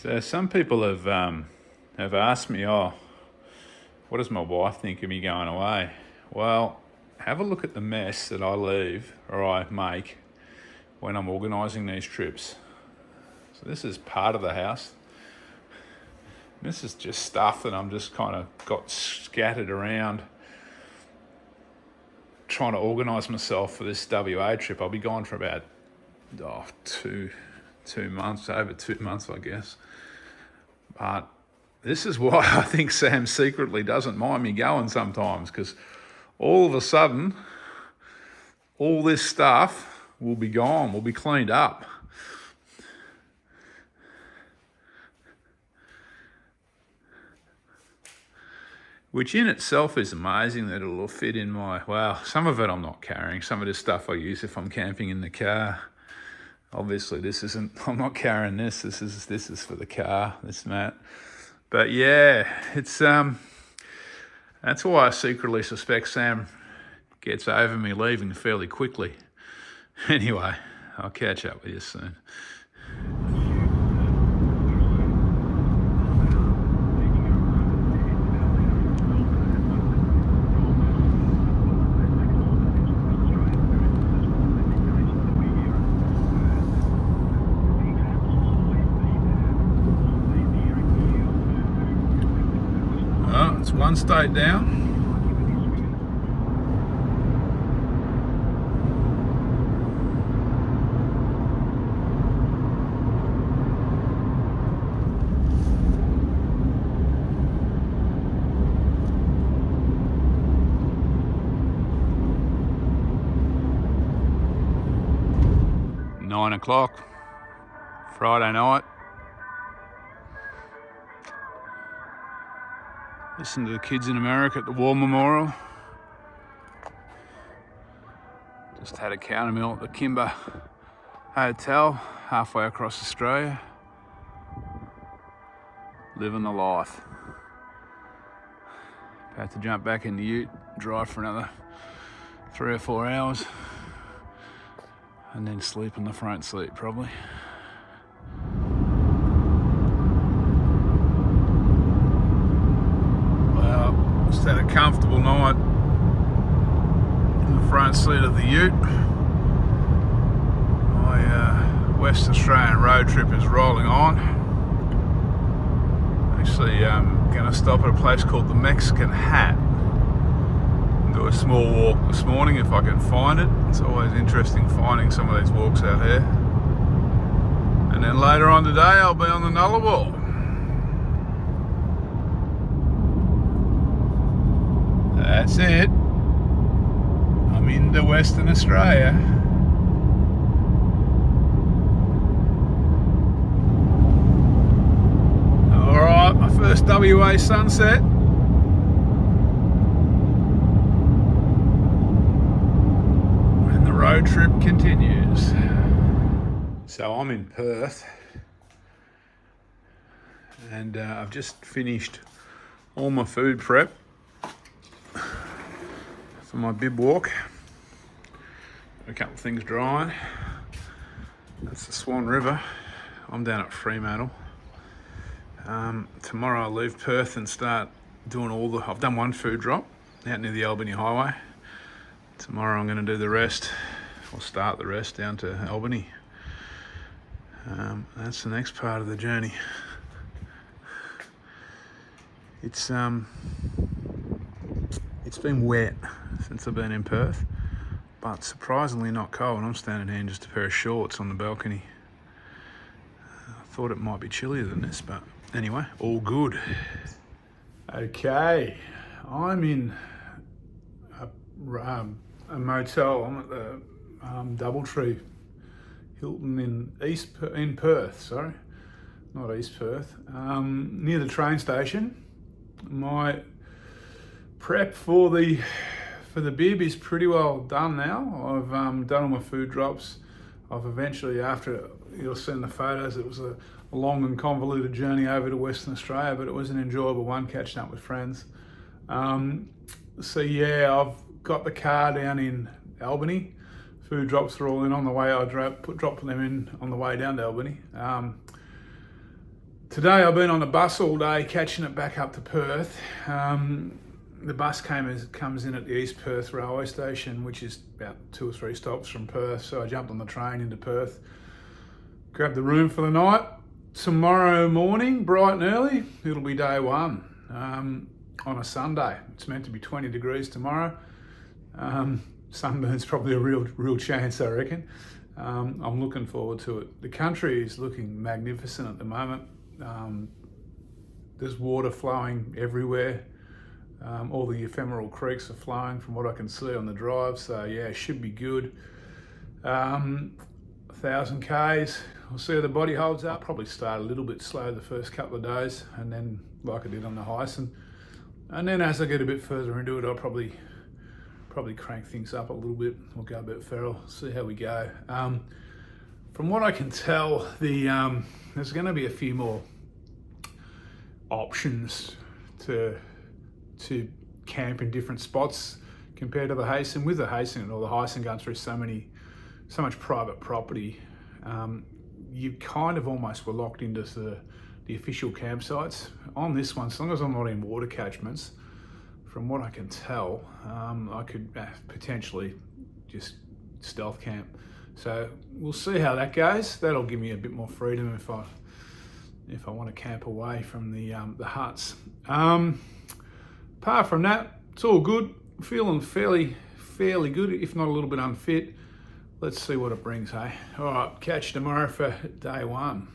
So some people have asked me, oh, what does my wife think of me going away? Well, have a look at the mess that I leave or I make when I'm organising these trips. So this is part of the house. This is just stuff that I'm just kind of got scattered around trying to organise myself for this WA trip. I'll be gone for about 2 months, over 2 months, I guess. But this is why I think Sam secretly doesn't mind me going sometimes, because all of a sudden, all this stuff will be gone, will be cleaned up. Which in itself is amazing that it'll fit in some of it I'm not carrying. Some of this stuff I use if I'm camping in the car. Obviously I'm not carrying this. This is for the car, this mat. But yeah, it's that's why I secretly suspect Sam gets over me leaving fairly quickly. Anyway, I'll catch up with you soon. It's one state down. Nine o'clock, Friday night. Listen to the kids in America at the War Memorial. Just had a counter meal at the Kimber Hotel, halfway across Australia. Living the life. About to jump back in the ute, drive for another 3 or 4 hours, and then sleep in the front seat probably. Just had a comfortable night in the front seat of the ute. My West Australian road trip is rolling on. Actually, I'm going to stop at a place called the Mexican Hat and do a small walk this morning if I can find it. It's always interesting finding some of these walks out here. And then later on today I'll be on the Nullarbor. That's it. I'm into Western Australia. Alright, my first WA sunset. And the road trip continues. So I'm in Perth. And I've just finished all my food prep for my bib walk. A couple of things drying. That's the Swan River. I'm down at Fremantle. Tomorrow I'll leave Perth and start doing I've done one food drop out near the Albany Highway. Tomorrow I'm going to do the rest, or start the rest down to Albany. That's the next part of the journey. It's been wet since I've been in Perth, but surprisingly not cold. I'm standing here in just a pair of shorts on the balcony. I thought it might be chillier than this, but anyway, all good. Okay, I'm in a motel. I'm at the Doubletree Hilton in Perth, sorry, not East Perth, near the train station. My prep for the bib is pretty well done now. I've done all my food drops. I've eventually, after you'll see in the photos, it was a long and convoluted journey over to Western Australia, but it was an enjoyable one, catching up with friends. So yeah, I've got the car down in Albany. Food drops are all in on the way. I dropped them in on the way down to Albany. Today I've been on the bus all day, catching it back up to Perth. The bus comes in at the East Perth railway station, which is about 2 or 3 stops from Perth. So I jumped on the train into Perth, grabbed the room for the night. Tomorrow morning, bright and early, it'll be day one on a Sunday. It's meant to be 20 degrees tomorrow. Sunburn's probably a real chance, I reckon. I'm looking forward to it. The country is looking magnificent at the moment. There's water flowing everywhere. All the ephemeral creeks are flowing from what I can see on the drive, so yeah, it should be good. 1,000 Ks, we'll see how the body holds up. I'll probably start a little bit slow the first couple of days, and then like I did on the Hyson. And then as I get a bit further into it, I'll probably crank things up a little bit. We'll go a bit feral, see how we go. From what I can tell, there's going to be a few more options to camp in different spots compared to the Hyson. With the Hyson or the Hyson going through so much private property, you kind of almost were locked into the official campsites. On this one, as long as I'm not in water catchments, from what I can tell, I could potentially just stealth camp. So we'll see how that goes. That'll give me a bit more freedom if I want to camp away from the huts. Apart from that, it's all good. Feeling fairly good, if not a little bit unfit. Let's see what it brings, hey? All right, catch you tomorrow for day one.